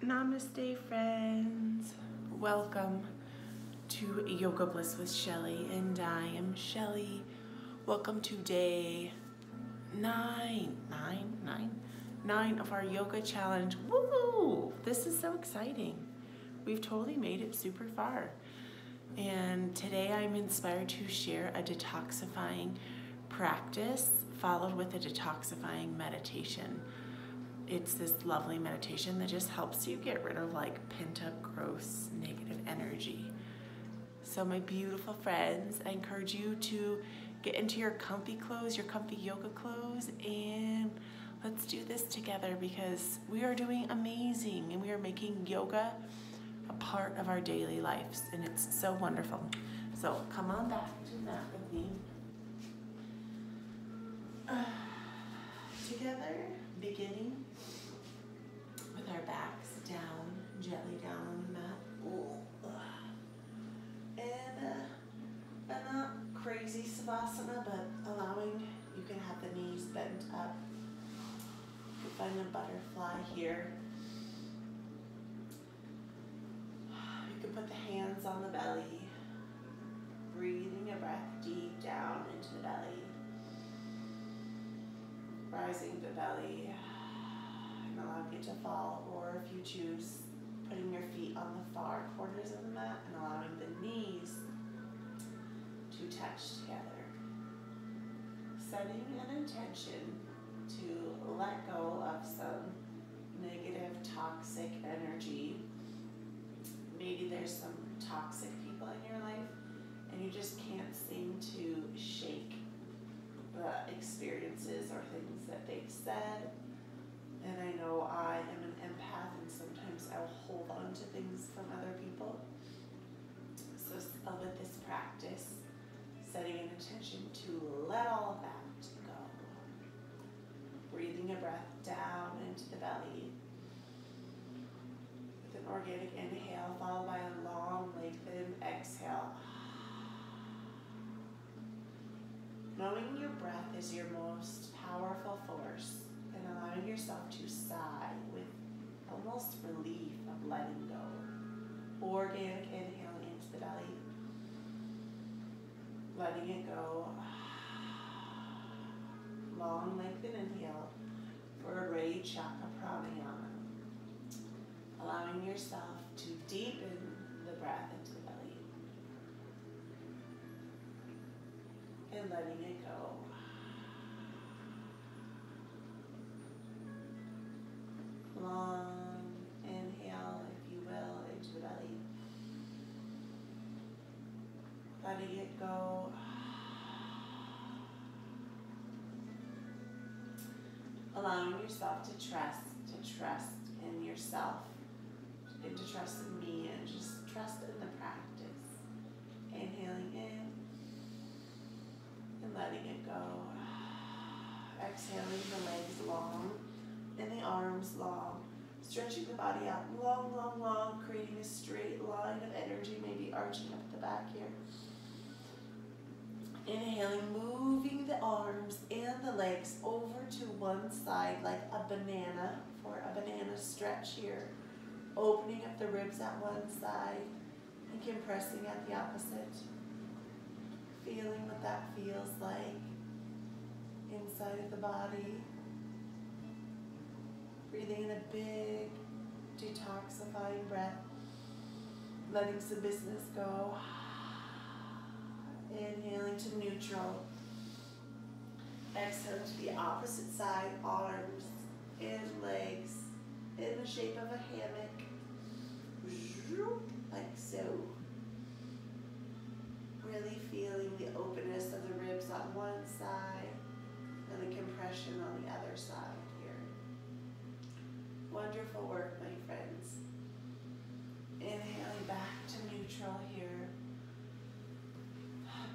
Namaste friends. Welcome to Yoga Bliss with Shelly, and I am Shelly. Welcome to day 9 of our yoga challenge. Woo! This is so exciting. We've totally made it super far. And today I'm inspired to share a detoxifying practice followed with a detoxifying meditation. It's this lovely meditation that just helps you get rid of like pent up, gross, negative energy. So my beautiful friends, I encourage you to get into your comfy clothes, your comfy yoga clothes, and let's do this together because we are doing amazing and we are making yoga a part of our daily lives, and it's so wonderful. So come on back to that with me. Together, beginning with our backs down, gently down on the mat. And a not crazy savasana, but allowing, you can have the knees bent up. You can find a butterfly here. You can put the hands on the belly, breathing a breath deep down into the belly. Rising the belly and allowing it to fall, or if you choose, putting your feet on the far corners of the mat and allowing the knees to touch together. Setting an intention to let go of some negative, toxic energy. Maybe there's some toxic people in your life and you just can't seem to shake the experiences or things that they've said. And I know I am an empath and sometimes I'll hold on to things from other people. So with this practice, setting an intention to let all of that go. Breathing a breath down into the belly with an organic inhale followed by a long lengthened exhale. Knowing your breath is your most powerful force and allowing yourself to sigh with almost relief of letting go. Organic inhale into the belly, letting it go. Long lengthen inhale for a rechaka pranayama. Allowing yourself to deepen the breath into the belly. And letting it go. Long inhale, if you will, into the belly. Letting it go. Allowing yourself to trust in yourself, and to trust in me, and just trust in the practice. Inhaling in. And letting it go. Exhaling the legs long and the arms long. Stretching the body out long, long, long, creating a straight line of energy, maybe arching up the back here. Inhaling, moving the arms and the legs over to one side like a banana, for a banana stretch here. Opening up the ribs at one side and compressing at the opposite. Feeling what that feels like inside of the body. Breathing in a big detoxifying breath. Letting some business go. Inhaling to neutral. Exhaling to the opposite side, arms and legs in the shape of a hammock. Like so. Really feeling the openness of the ribs on one side and the compression on the other side here. Wonderful work, my friends. Inhaling back to neutral here.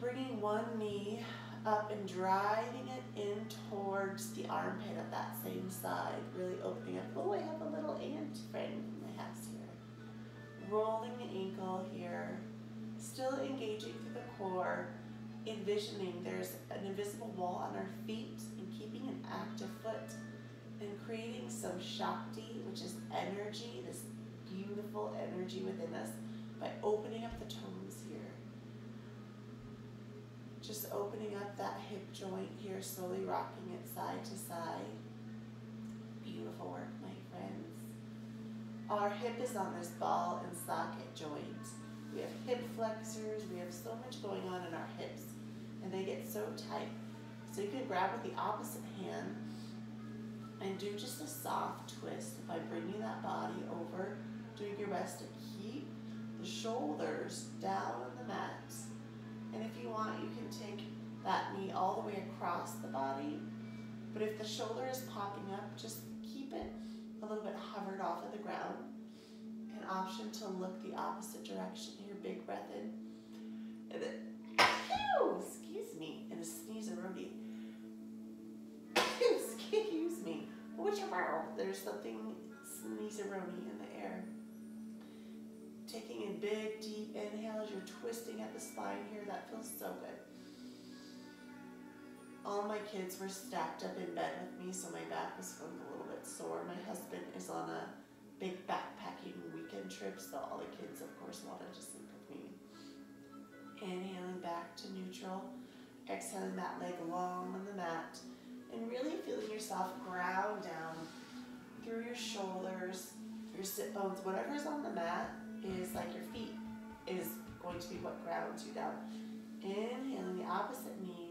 Bringing one knee up and driving it in towards the armpit of that same side. Really opening up. Oh, I have a little ant friend in my house here. Rolling the ankle here. Still engaging through the core, envisioning there's an invisible wall on our feet and keeping an active foot and creating some Shakti, which is energy, this beautiful energy within us by opening up the toes here. Just opening up that hip joint here, slowly rocking it side to side. Beautiful work, my friends. Our hip is on this ball and socket joint. We have hip flexors. We have so much going on in our hips, and they get so tight. So you can grab with the opposite hand and do just a soft twist by bringing that body over, doing your best to keep the shoulders down on the mat. And if you want, you can take that knee all the way across the body. But if the shoulder is popping up, just keep it a little bit hovered off of the ground. An option to look the opposite direction here. Big breath in. And then, excuse me, and a sneeze-a-roni. Excuse me. There's something sneeze-a-roni in the air. Taking a big, deep inhale as you're twisting at the spine here. That feels so good. All my kids were stacked up in bed with me, so my back was feeling a little bit sore. My husband is on a big backpacking weekend trip, so all the kids, of course, wanted to sleep with me. Inhaling back to neutral. Exhaling that leg long on the mat. And really feeling yourself ground down through your shoulders, your sit bones, whatever's on the mat is like your feet is going to be what grounds you down. Inhaling the opposite knee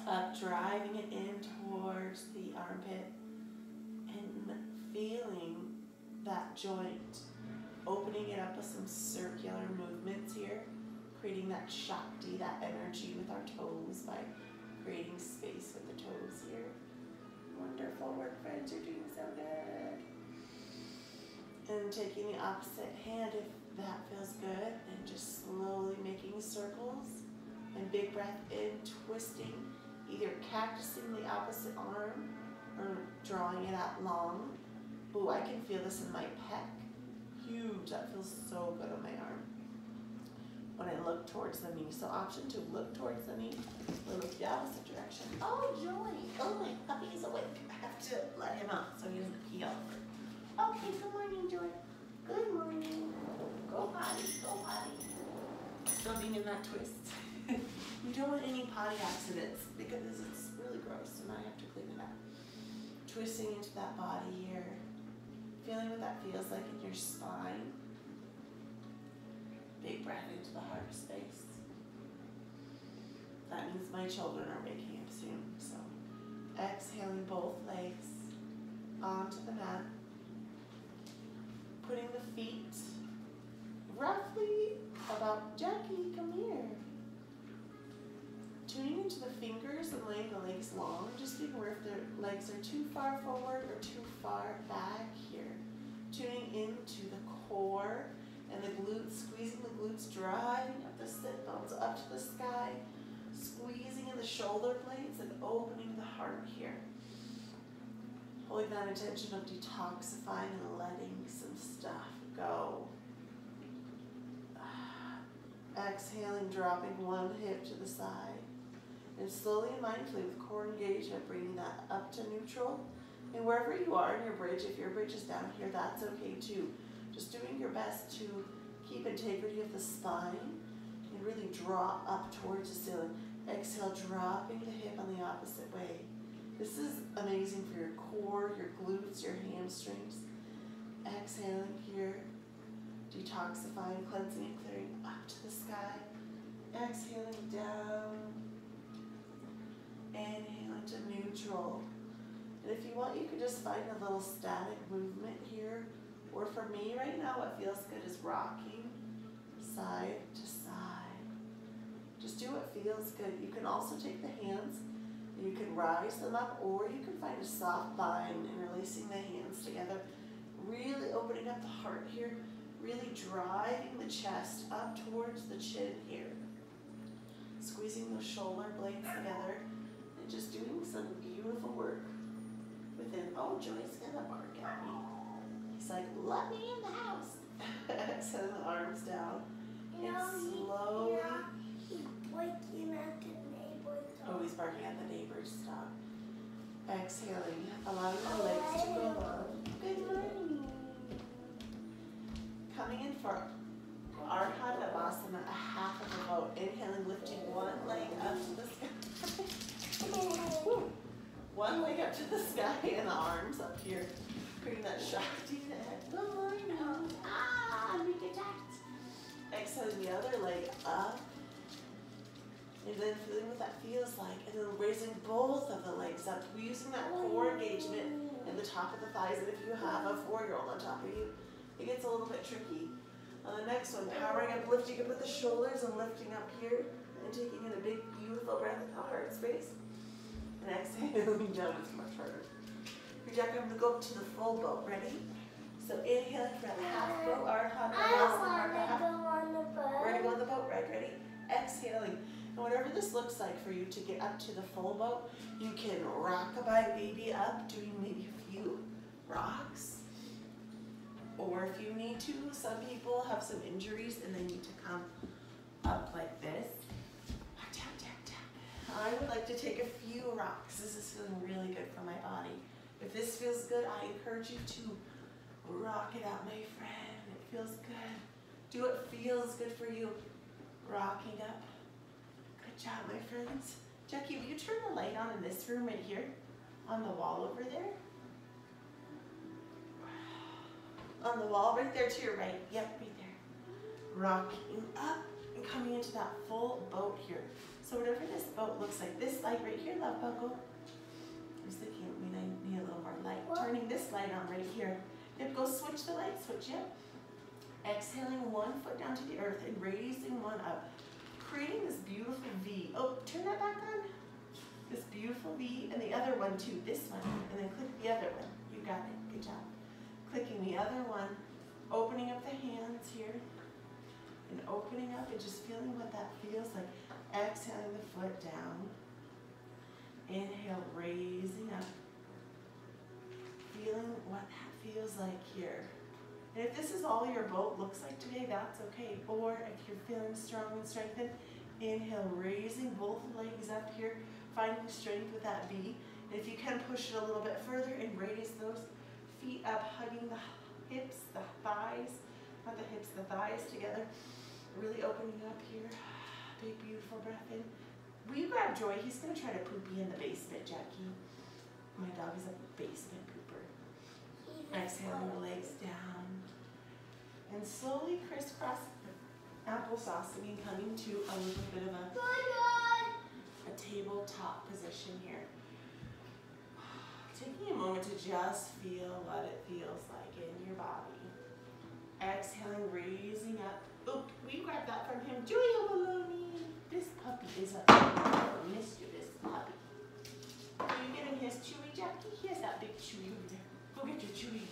up, driving it in towards the armpit and feeling that joint, opening it up with some circular movements here, creating that Shakti, that energy with our toes by creating space with the toes here. Wonderful work, friends. You're doing so good. And taking the opposite hand, if that feels good, and just slowly making circles. And big breath in, twisting, either cactusing the opposite arm or drawing it out long. Ooh, I can feel this in my pec. Huge. That feels so good on my arm when I look towards the knee. So option to look towards the knee or look the opposite direction. Oh, Joy. Oh, my puppy's awake. I have to let him out so he doesn't pee all over. Okay, good morning, Joy. Good morning. Go potty, go potty. Still being in that twist. We don't want any potty accidents because it's really gross and I have to clean it up. Twisting into that body here. Feeling what that feels like in your spine. Big breath into the heart space. That means my children are waking up soon. So exhaling both legs onto the mat. Putting the feet roughly about, Jackie, come here. Tuning into the fingers and laying the legs long, just being aware if their legs are too far forward or too far back here. Tuning into the core and the glutes, squeezing the glutes, driving up the sit bones up to the sky, squeezing in the shoulder blades and opening the heart here. Holding that intention of detoxifying and letting some stuff go. Exhaling, dropping one hip to the side. And slowly and mindfully with core engagement, bringing that up to neutral. And wherever you are in your bridge, if your bridge is down here, that's okay too. Just doing your best to keep integrity of the spine and really draw up towards the ceiling. Exhale, dropping the hip on the opposite way. This is amazing for your core, your glutes, your hamstrings. Exhaling here, detoxifying, cleansing, and clearing up to the sky. Exhaling down. Inhaling to neutral. And if you want, you can just find a little static movement here. Or for me right now, what feels good is rocking side to side. Just do what feels good. You can also take the hands, you can rise them up, or you can find a soft bind and releasing the hands together. Really opening up the heart here. Really driving the chest up towards the chin here. Squeezing those shoulder blades together. And just doing some beautiful work within. Oh, Joy's gonna bark at me. He's like, let me in the house. Exhale the arms down. And slowly. He's barking at the neighbors. Oh, he's barking at the neighbors. Stop. Exhaling. Allowing the legs to go long. Good morning. coming in for Ardha Namaste, a half of a boat. Inhaling, lifting one leg up to the sky. Woo. One leg up to the sky and the arms up here. Creating that Shakti in the head. Good morning. I'm being attacked. Exhaling the other leg up. And then feeling what that feels like. And then raising both of the legs up. Using that core engagement in the top of the thighs. And if you have a 4-year-old on top of you, it gets a little bit tricky. On the next one, powering up, lifting up with the shoulders and lifting up here. And taking in a big, beautiful breath in the heart space. And exhaling down, it's much harder. Rechaka, I'm going to go up to the full boat. Ready? So inhaling for the half boat. Ardha Namaste. We're going to go on the boat ride. Ready? Exhaling. And whatever this looks like for you to get up to the full boat, you can rock-a-bye baby up, doing maybe a few rocks. Or if you need to, some people have some injuries and they need to come up like this. Tap, tap, tap. I would like to take a few rocks. This is feeling really good for my body. If this feels good, I encourage you to rock it out, my friend. It feels good. Do what feels good for you. Rocking up. Good job, my friends. Jackie, will you turn the light on in this room right here? On the wall over there? On the wall right there to your right. Yep, right there. Rocking up and coming into that full boat here. So whatever this boat looks like, this light right here, love bubble. I was thinking, I need a little more light. What? Turning this light on right here. Yep, go switch the light, switch it. Exhaling one foot down to the earth and raising one up. Creating this beautiful V. Oh, turn that back on. This beautiful V, and the other one too, this one. And then click the other one. You got it, good job. Clicking the other one, opening up the hands here, and opening up and just feeling what that feels like. Exhaling the foot down. Inhale, raising up. Feeling what that feels like here. And if this is all your boat looks like today, that's okay. Or if you're feeling strong and strengthened, inhale, raising both legs up here, finding strength with that V. And if you can push it a little bit further and raise those feet up, hugging the hips, the thighs, not the hips, the thighs together. Really opening up here. Big, beautiful breath in. Will you grab Joy? He's going to try to poopy in the basement, Jackie. My dog is a basement pooper. Exhaling the legs down. And slowly crisscross applesauce and coming to a little bit of a tabletop position here. Taking a moment to just feel what it feels like in your body. Exhaling, raising up. Oh, will you grab that from him? Julia Maloney. This puppy is a mischievous puppy. Are you getting his chewy, Jackie? He has that big chewy over there. Go get your chewy.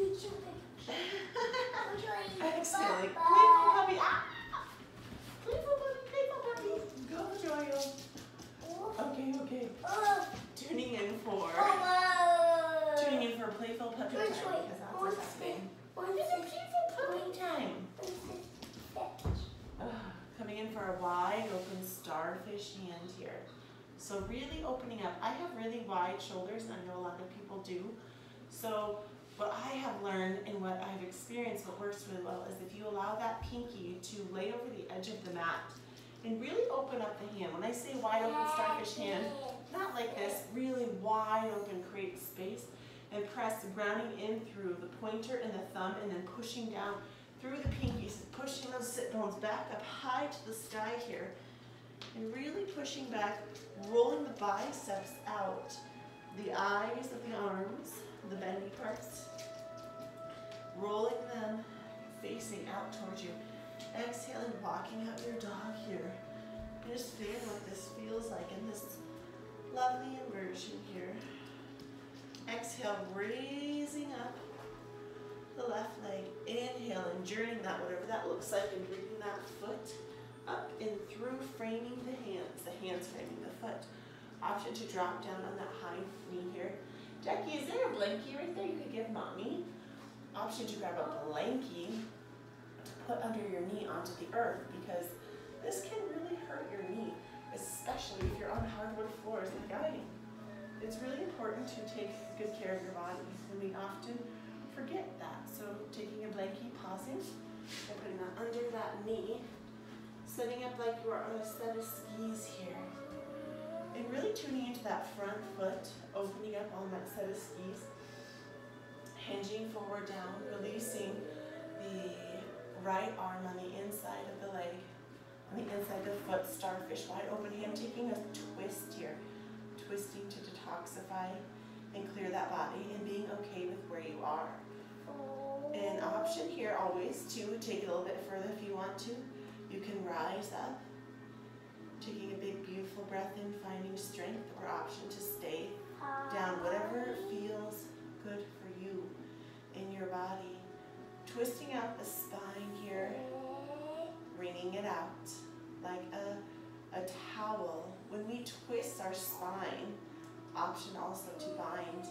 Exhaling. Playful puppy. Ah! Playful puppy. Go, Joyo. Okay. Tuning in for playful puppy time because that's what's happening. It's a playful puppy time. Coming in for a wide open starfish hand here. So really opening up. I have really wide shoulders, and I know a lot of people do. So what I have learned and what I've experienced, what works really well, is if you allow that pinky to lay over the edge of the mat and really open up the hand. When I say wide open starfish hand, not like this, really wide open, create space, and press, grounding in through the pointer and the thumb, and then pushing down through the pinkies, pushing those sit bones back up high to the sky here, and really pushing back, rolling the biceps out, the eyes of the arms, the bendy parts, rolling them facing out towards you. Exhaling, walking out your dog here. And just feeling what this feels like in this lovely inversion here. Exhale, raising up the left leg. Inhale, and journeying that, whatever that looks like, and bringing that foot up and through, framing the hands framing the foot. Option to drop down on that hind knee here. Jackie, is there a blankie right there you could give mommy? Option to grab a blankie to put under your knee onto the earth, because this can really hurt your knee, especially if you're on hardwood floors like I am. It's really important to take good care of your body, and we often forget that. So taking a blankie, pausing and putting that under that knee. Setting up like you are on a set of skis here. And really tuning into that front foot, opening up on that set of skis. Hinging forward down, releasing the right arm on the inside of the leg, on the inside of the foot, starfish, wide open hand, taking a twist here. Twisting to detoxify and clear that body and being okay with where you are. An option here always to take it a little bit further if you want to. You can rise up, taking a big beautiful breath in, finding strength, or option to stay down, whatever feels good for you in your body. Twisting out the spine here, wringing it out like a towel. When we twist our spine, option also to bind,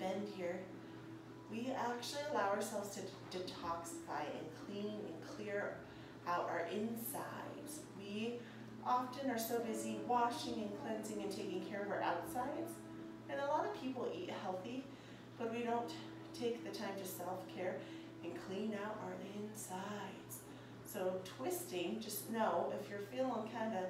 bend here, we actually allow ourselves to detoxify and clean and clear out our insides. We often are so busy washing and cleansing and taking care of our outsides, and a lot of people eat healthy, but we don't take the time to self-care and clean out our insides. So twisting, just know if you're feeling kind of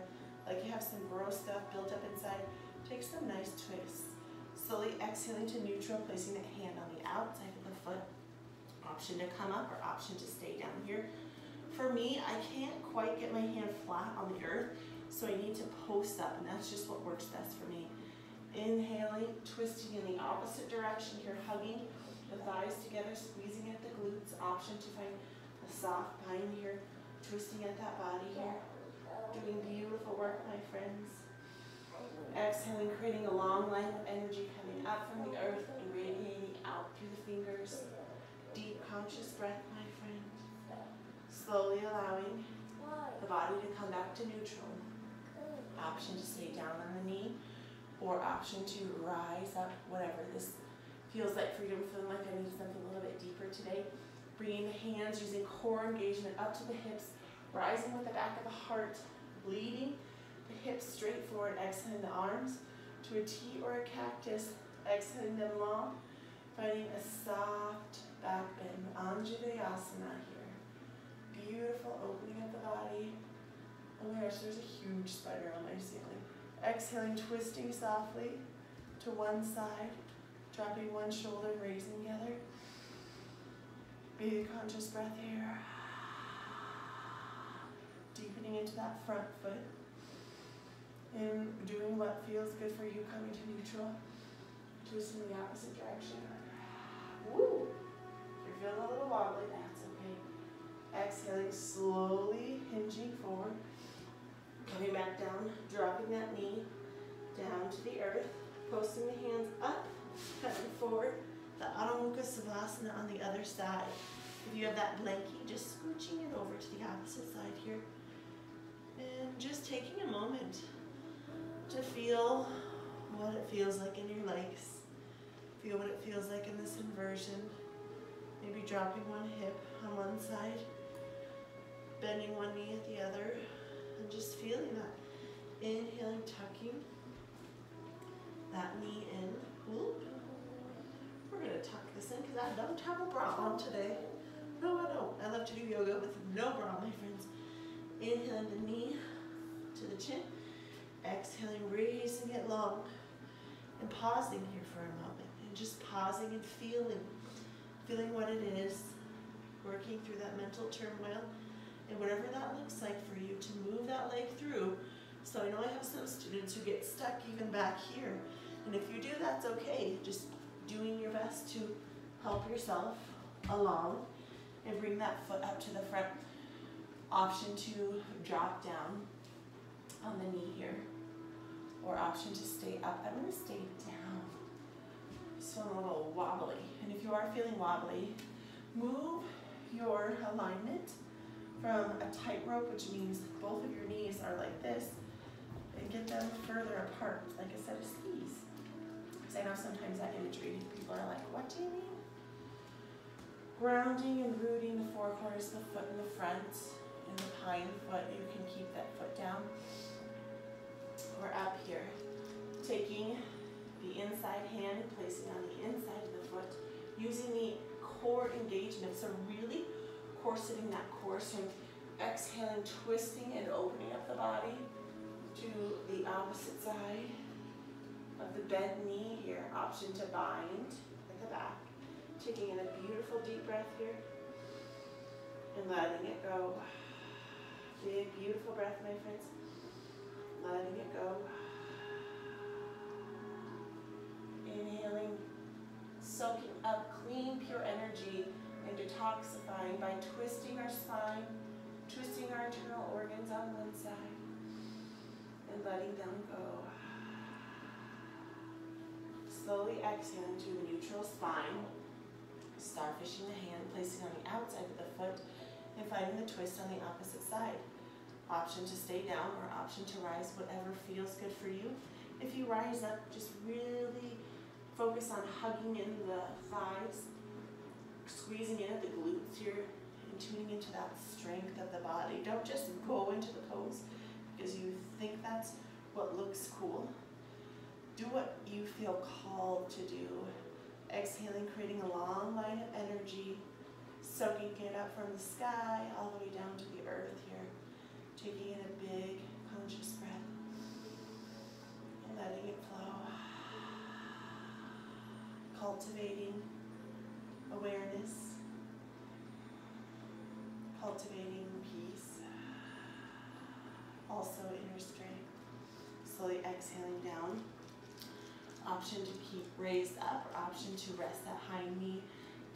like you have some gross stuff built up inside, take some nice twists. Slowly exhaling to neutral, placing the hand on the outside of the foot. Option to come up or option to stay down here. For me, I can't quite get my hand flat on the earth, so I need to post up, and that's just what works best for me. Inhaling, twisting in the opposite direction here, hugging the thighs together, squeezing at the glutes. Option to find a soft bind here, twisting at that body here. Doing beautiful work, my friends. Exhaling, creating a long line of energy coming up from the earth and radiating out through the fingers. Deep conscious breath, my friend. Slowly allowing the body to come back to neutral. Option to stay down on the knee, or option to rise up, whatever this feels like for you. I'm feeling like I need something a little bit deeper today. Bringing the hands, using core engagement up to the hips, rising with the back of the heart, leading the hips straight forward, exhaling the arms to a T or a cactus, exhaling them long, finding a soft back bend, Anjali-asana here. Beautiful opening of the body. Oh my gosh, there's a huge spider on my ceiling. Exhaling, twisting softly to one side, dropping one shoulder, raising the other. Big conscious breath here. Deepening into that front foot. And doing what feels good for you, coming to neutral. Twisting in the opposite direction. Woo! If you're feeling a little wobbly, that's okay. Exhaling, slowly hinging forward. Coming back down, dropping that knee down to the earth. Posting the hands up, coming forward. The Adho Mukha Savasana on the other side. If you have that blankie, just scooching it over to the opposite side here. And just taking a moment to feel what it feels like in your legs. Feel what it feels like in this inversion. Maybe dropping one hip on one side, bending one knee at the other, and just feeling that. Inhaling, tucking that knee in. Whoop. We're going to tuck this in because I don't have a bra on today. No, I don't. I love to do yoga with no bra, my friends. Inhaling the knee to the chin. Exhaling, raising it long. And pausing here for a moment. And just pausing and feeling what it is. Working through that mental turmoil. And whatever that looks like for you to move that leg through. So I know I have some students who get stuck even back here. And if you do, that's okay. Just doing your best to help yourself along and bring that foot up to the front. Option to drop down on the knee here, or option to stay up. I'm going to stay down. So I'm a little wobbly, and if you are feeling wobbly, move your alignment from a tightrope, which means both of your knees are like this, and get them further apart, like a set of skis. Because I know sometimes that imagery, people are like, what do you mean? Grounding and rooting the four corners of the foot in the front. In the hind foot, you can keep that foot down. We're up here. Taking the inside hand and placing on the inside of the foot. Using the core engagement. So really corseting that core strength. Exhaling, twisting and opening up the body to the opposite side of the bent knee here. Option to bind at the back. Taking in a beautiful deep breath here and letting it go. Big, beautiful breath, my friends. Letting it go. Inhaling, soaking up clean, pure energy and detoxifying by twisting our spine, twisting our internal organs on one side, and letting them go. Slowly exhaling to the neutral spine, starfishing the hand, placing on the outside of the foot, and finding the twist on the opposite side. Option to stay down or option to rise, whatever feels good for you. If you rise up, just really focus on hugging in the thighs, squeezing in at the glutes here, and tuning into that strength of the body. Don't just go into the pose because you think that's what looks cool. Do what you feel called to do. Exhaling, creating a long line of energy, soaking it up from the sky all the way down to the earth here. Taking in a big conscious breath and letting it flow. Cultivating awareness, cultivating peace, also inner strength. Slowly exhaling down. Option to keep raised up or option to rest that hind knee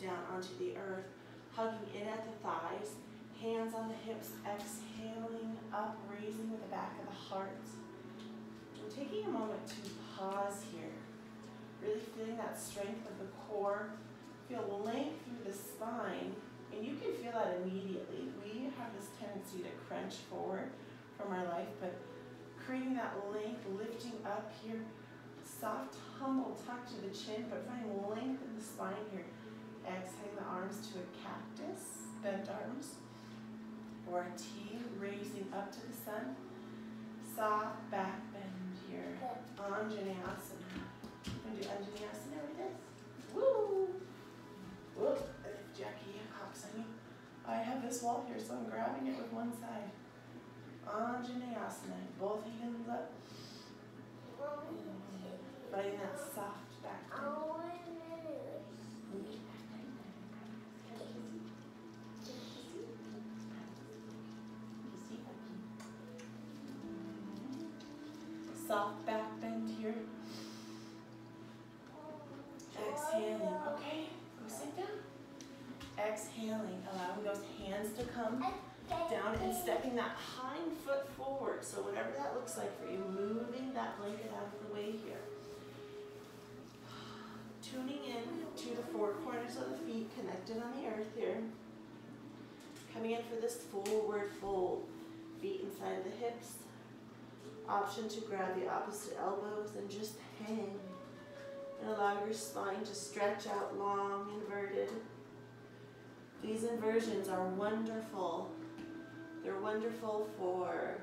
down onto the earth. Hugging in at the thighs, hands on the hips, exhaling up, raising with the back of the heart. And taking a moment to pause here. Really feeling that strength of the core. Feel length through the spine, and you can feel that immediately. We have this tendency to crunch forward from our life, but creating that length, lifting up here, soft, humble tuck to the chin, but finding length in the spine here. Exhaling the arms to a cactus, bent arms, or a T, raising up to the sun. Soft back bend here. Anjaneyasana. I'm going to do Anjaneyasana with this. Woo! Whoop! Jackie hops on you. I have this wall here, so I'm grabbing it with one side. Anjaneyasana. Both hands up. Finding that soft back bend. Soft back bend here. Exhaling. Okay, go sit down. Exhaling, allowing those hands to come down and stepping that hind foot forward. So whatever that looks like for you, moving that blanket out of the way here. Tuning in to the four corners of the feet connected on the earth here. Coming in for this forward fold. Feet inside the hips. Option to grab the opposite elbows and just hang. And allow your spine to stretch out long, inverted. These inversions are wonderful. They're wonderful for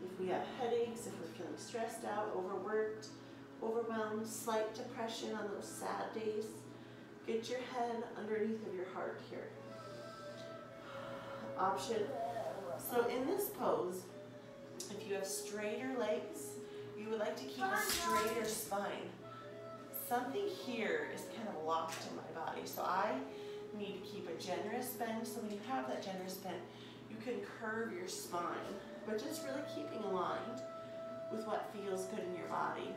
if we have headaches, if we're feeling stressed out, overworked, overwhelmed, slight depression on those sad days. Get your head underneath of your heart here. Option. So in this pose, if you have straighter legs, you would like to keep a straighter spine. Something here is kind of locked in my body, so I need to keep a generous bend. So when you have that generous bend, you can curve your spine, but just really keeping aligned with what feels good in your body.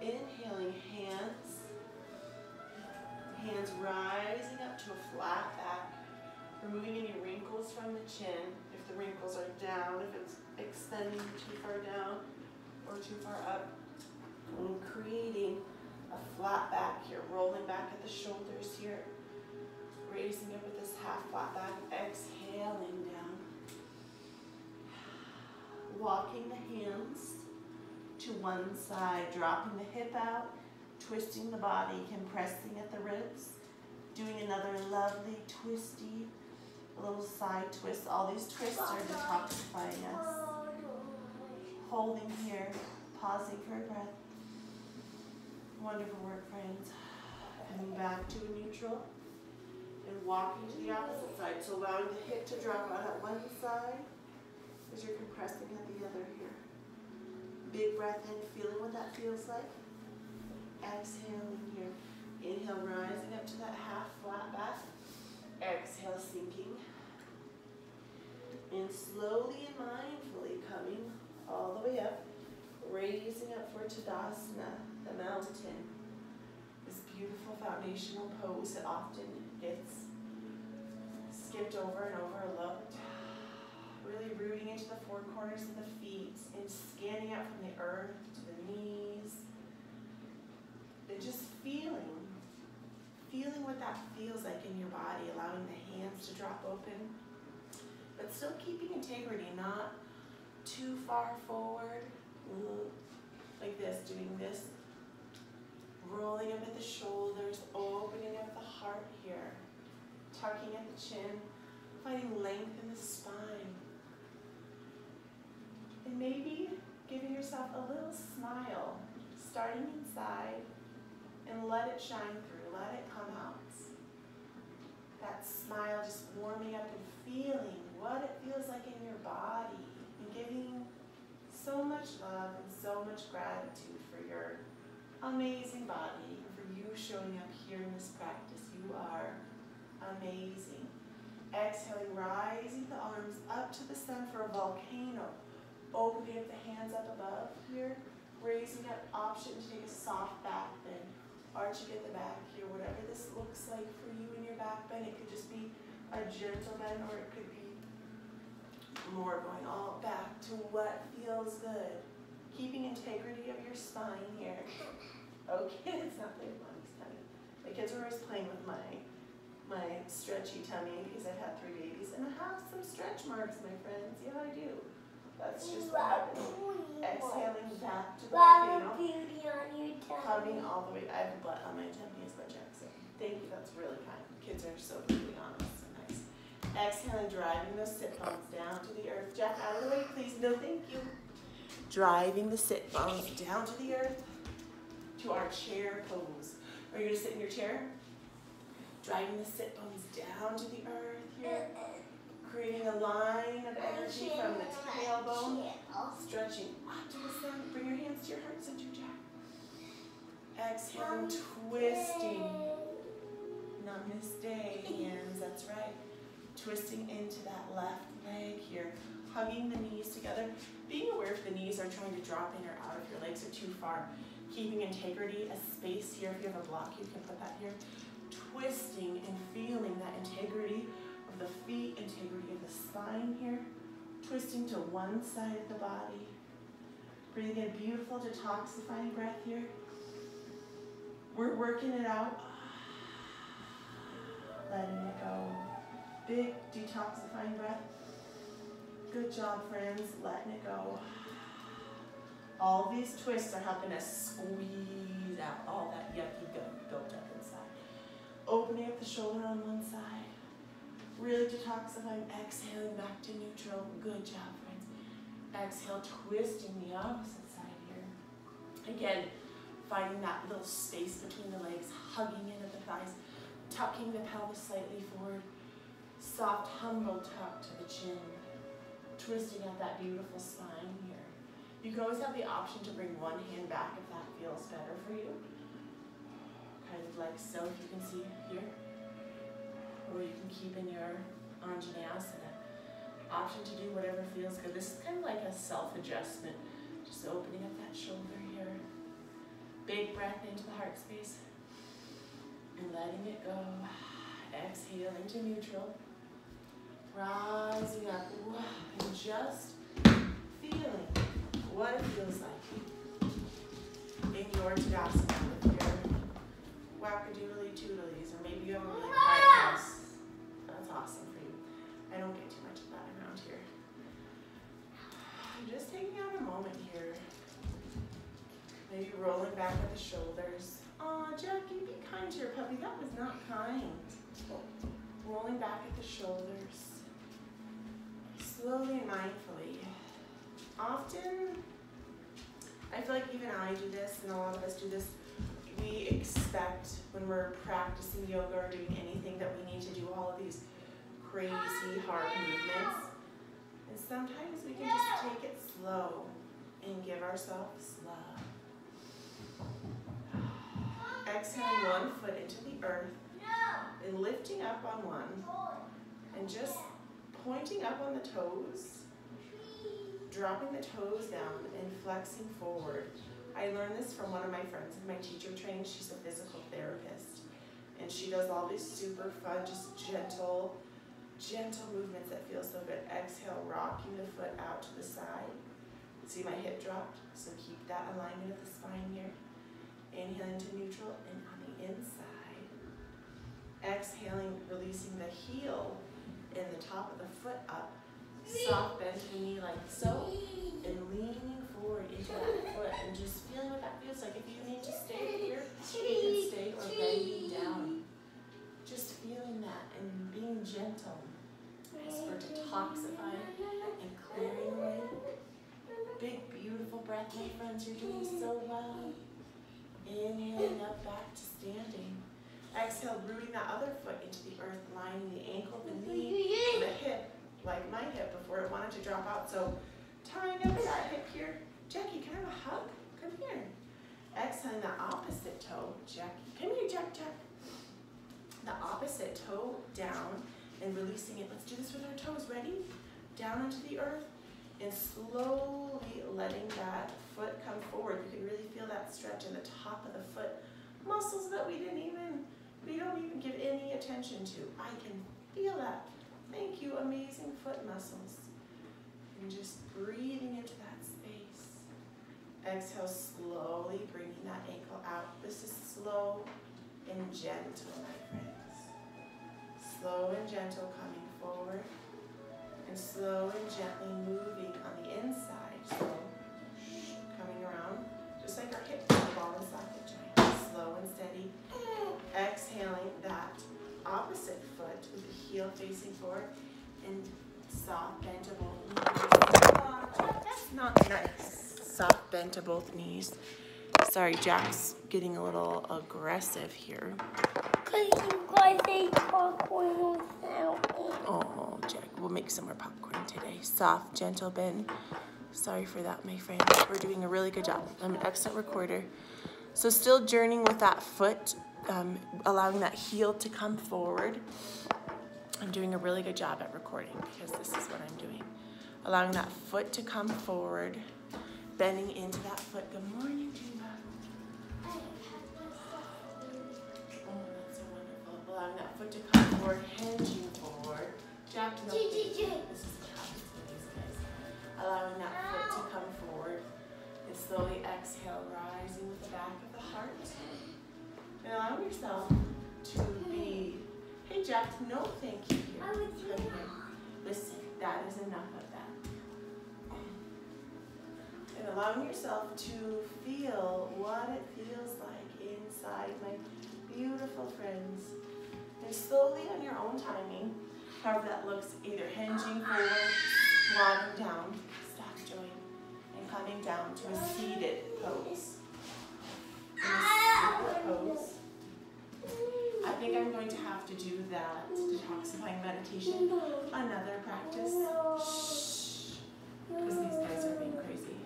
Inhaling, hands rising up to a flat back, removing any wrinkles from the chin. If the wrinkles are down, if it's extending too far down or too far up, and creating a flat back here, rolling back at the shoulders here, raising up with this half flat back, exhaling down, walking the hands to one side, dropping the hip out, twisting the body, compressing at the ribs, doing another lovely twisty, little side twist. All these twists are detoxifying us. Holding here, pausing for a breath. Wonderful work, friends. Coming back to a neutral and walking to the opposite side. So allowing the hip to drop out at one side as you're compressing at the other here. Big breath in, feeling what that feels like. Exhaling here. Inhale, rising up to that half flat back. Exhale, sinking. And slowly and mindfully coming all the way up, raising up for Tadasana, the mountain. This beautiful foundational pose that often gets skipped over and overlooked. Really rooting into the four corners of the feet and scanning out from the earth to the knees. And just feeling what that feels like in your body, allowing the hands to drop open, but still keeping integrity, not too far forward, like this, doing this, rolling up at the shoulders, opening up the heart here, tucking at the chin, finding length in the spine, and maybe giving yourself a little smile, starting inside, and let it shine through, let it come out. That smile just warming up and feeling what it feels like in your body, and giving so much love and so much gratitude for your amazing body and for you showing up here in this practice. You are amazing. Exhaling, rising the arms up to the sun for a volcano. Opening up the hands up above here. Raising up, option to take a soft back bend. Arching at the back here, whatever this looks like for you in your back bend. It could just be a gentle bend, or it could be more going all back to what feels good. Keeping integrity of your spine here. Okay, it's not playing with mommy's tummy. The kids are always playing with my stretchy tummy because I've had 3 babies, and I have some stretch marks, my friends. Yeah, I do. That's just what happens. Exhaling back to the volcano. Coming all the way. I have a butt on my tummy as my Jackson. Thank you, that's really kind. Kids are so brutally honest and nice. Exhaling, driving those sit bones down to the earth. Jack, out of the way, please. No, thank you. Driving the sit bones down to the earth to our chair pose. Are you going to sit in your chair? Driving the sit bones down to the earth here. Creating a line of energy from the tailbone. Stretching up to the sun. Bring your hands to your heart center, Jack. Exhaling, twisting. Namaste hands, that's right. Twisting into that left leg here. Hugging the knees together. Being aware if the knees are trying to drop in or out, if your legs are too far. Keeping integrity, a space here. If you have a block, you can put that here. Twisting and feeling that integrity of the feet, integrity of the spine here. Twisting to one side of the body. Breathing in a beautiful detoxifying breath here. We're working it out. Letting it go. Big detoxifying breath. Good job, friends. Letting it go. All these twists are helping us squeeze out all that yucky gunk built up inside. Opening up the shoulder on one side. Really detoxifying. Exhaling back to neutral. Good job, friends. Exhale, twisting the opposite side here. Again, finding that little space between the legs, hugging in at the thighs, tucking the pelvis slightly forward. Soft, humble tuck to the chin. Twisting out that beautiful spine here. You can always have the option to bring one hand back if that feels better for you. Kind of like so, if you can see here. Or you can keep in your Anjaneyasana. Option to do whatever feels good. This is kind of like a self-adjustment. Just opening up that shoulder here. Big breath into the heart space. And letting it go. Exhaling to neutral. Rising up. And just feeling what it feels like in your Tadasana with your wackadoodly toodlies, or maybe you have a really quiet house. That's awesome for you. I don't get too much of that around here. I'm just taking out a moment here. Maybe rolling back at the shoulders. Aw, Jackie, be kind to your puppy. That was not kind. Rolling back at the shoulders. Slowly and mindfully. Often, I feel like even I do this, and a lot of us do this, we expect when when we're practicing yoga or doing anything that we need to do all of these crazy hard movements. And sometimes we can just take it slow and give ourselves love. Exhaling one foot into the earth and lifting up on one and just pointing up on the toes, dropping the toes down and flexing forward. I learned this from one of my friends in my teacher training. She's a physical therapist and she does all these super fun, just gentle movements that feel so good. Exhale, rocking the foot out to the side. See my hip dropped, so keep that alignment of the spine here. Inhaling to neutral and on the inside. Exhaling, releasing the heel and the top of the foot up. Soft bend to the knee like so. And leaning forward into that foot and just feeling what that feels like. If you need to stay here, you can stay or bending down. Just feeling that and being gentle as we're detoxifying and clearing away. Big, beautiful breath, my friends. You're doing so well. Inhaling up back to standing. Exhale, rooting that other foot into the earth, lining the ankle, the knee, the hip, like my hip before it wanted to drop out. So tying up that hip here. Jackie, can I have a hug? Come here. Exhaling the opposite toe. Jackie, come here, Jack. The opposite toe down and releasing it. Let's do this with our toes. Ready? Down into the earth and slowly letting that foot come forward. You can really feel that stretch in the top of the foot. Muscles that we don't even give any attention to. I can feel that. Thank you, amazing foot muscles. And just breathing into that space. Exhale, slowly bringing that ankle out. This is slow and gentle, my friends. Slow and gentle coming forward. And slow and gently moving on the inside. So, coming around. Just like our hip ball and socket joint. Slow and steady. Exhaling that opposite foot with the heel facing forward. And soft bend to both knees. That's not nice. Soft bend to both knees. Sorry, Jack's getting a little aggressive here. Because you guys ate popcorn without me. Oh, Jack, we'll make some more popcorn today. Soft, gentle bend. Sorry for that, my friend. We're doing a really good job. I'm an excellent recorder. So still journeying with that foot, allowing that heel to come forward. I'm doing a really good job at recording because this is what I'm doing. Allowing that foot to come forward, bending into that foot. Good morning, Jima. Oh, that's so wonderful. Allowing that foot to come forward, hinging forward. Jack, no, this is what happens with these guys. Allowing that foot to come forward and slowly exhale, rising with the back of the heart. And allowing yourself to be, hey Jack, no thank you here. Come here. Listen, that is enough of that. And allowing yourself to feel what it feels like inside, my beautiful friends. And slowly on your own timing, however that looks, either hinging forward, squatting down, stack joint, and coming down to a seated pose. In a seated pose. I think I'm going to have to do that detoxifying meditation, another practice. Shh, because these guys are being crazy.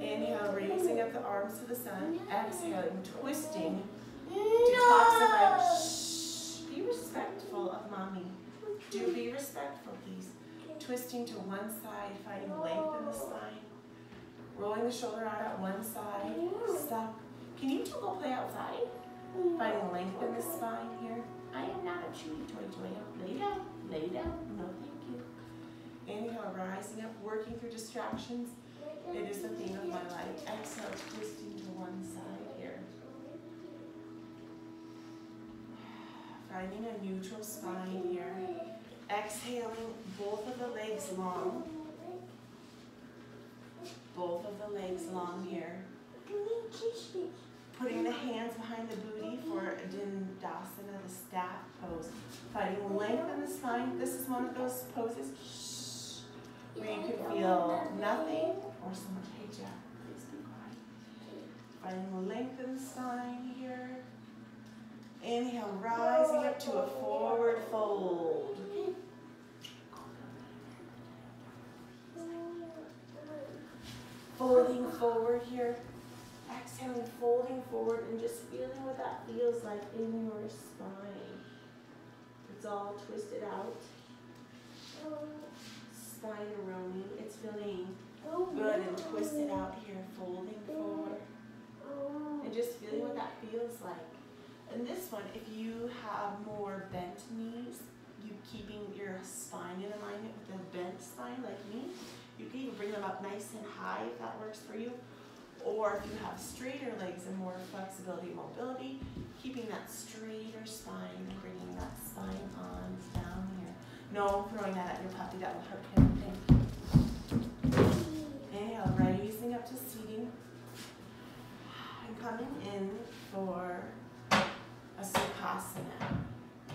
Inhale, raising up the arms to the sun. Exhaling, twisting, detoxifying. Shh, be respectful of mommy. Do be respectful, please. Twisting to one side, finding length in the spine. Rolling the shoulder out at one side. Stop. Can you two go play outside? Finding length in the spine here. I am not a chewy toy. Lay down. Lay down. No, thank you. Inhale, rising up, working through distractions. It is the theme of my life. Exhale, twisting to one side here. Finding a neutral spine here. Exhaling, both of the legs long. Both of the legs long here. Putting the hands behind the booty for Dandasana, the staff pose. Finding length in the spine. This is one of those poses where you can feel nothing or someone, hey Jack, please be quiet. Finding length in the spine here. Inhale, rising up to a forward fold. Folding forward here. Exhaling, folding forward, and just feeling what that feels like in your spine. It's all twisted out. Spine eroding. It's feeling good and twisted out here. Folding forward. And just feeling what that feels like. And this one, if you have more bent knees, you keeping your spine in alignment with a bent spine like me, you can even bring them up nice and high if that works for you. Or if you have straighter legs and more flexibility and mobility, keeping that straighter spine and bringing that spine on down here. No throwing that at your puppy, that will hurt him. Thank you. Inhale, rising up to seating. And coming in for a Sukhasana.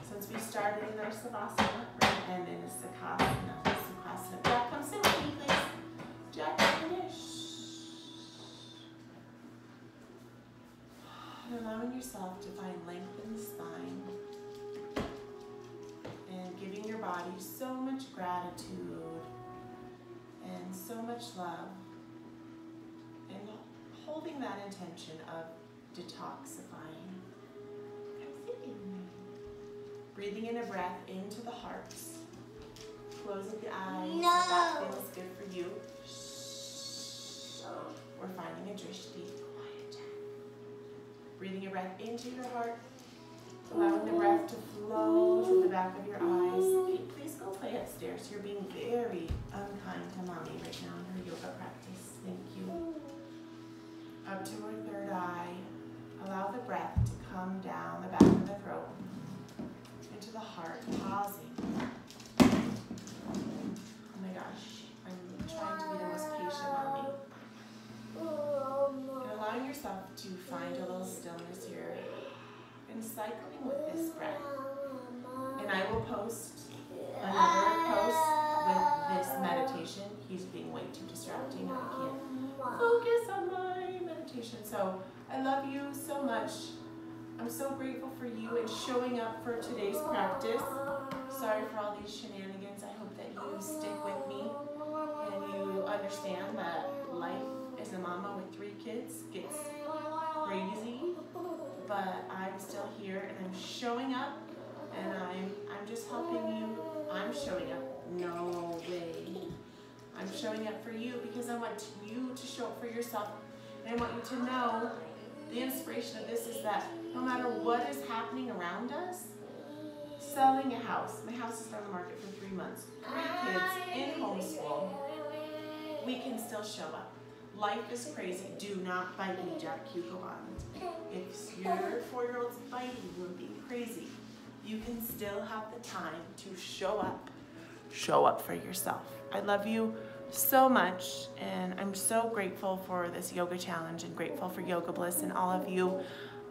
Since we started in our Savasana, we're going to end in a Sukhasana. Jack, come sit with me, please. Jack, finish. And allowing yourself to find length in the spine. And giving your body so much gratitude and so much love. And holding that intention of detoxifying. Breathing in a breath into the heart. Closing the eyes if that feels good for you. Or finding a drishti. Quiet. Breathing a breath into your heart. Allowing the breath to flow to the back of your eyes. Hey, please go play upstairs. You're being very unkind to mommy right now in her yoga practice. Thank you. Up to our third eye. Allow the breath to come down the back of the throat. Into the heart, pausing. Oh my gosh, I'm trying to be the most patient mommy. And allowing yourself to find a little stillness here and cycling with this breath. And I will post another post with this meditation. He's being way too distracting and I can't focus on my meditation. So I love you so much. I'm so grateful for you and showing up for today's practice. Sorry for all these shenanigans. I hope that you stick with me and you understand that life as a mama with 3 kids gets crazy, but I'm still here and I'm showing up and I'm just helping you. I'm showing up. No way. I'm showing up for you because I want you to show up for yourself and I want you to know the inspiration of this is that no matter what is happening around us, selling a house, my house has been on the market for 3 months, 3 kids in homeschool, we can still show up. Life is crazy. Do not bite me, Jack Hugo Bond. If your 4-year-old's biting you and being crazy, you can still have the time to show up for yourself. I love you so much and I'm so grateful for this yoga challenge and grateful for Yoga Bliss and all of you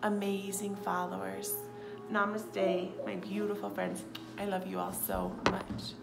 amazing followers. Namaste, my beautiful friends. I love you all so much.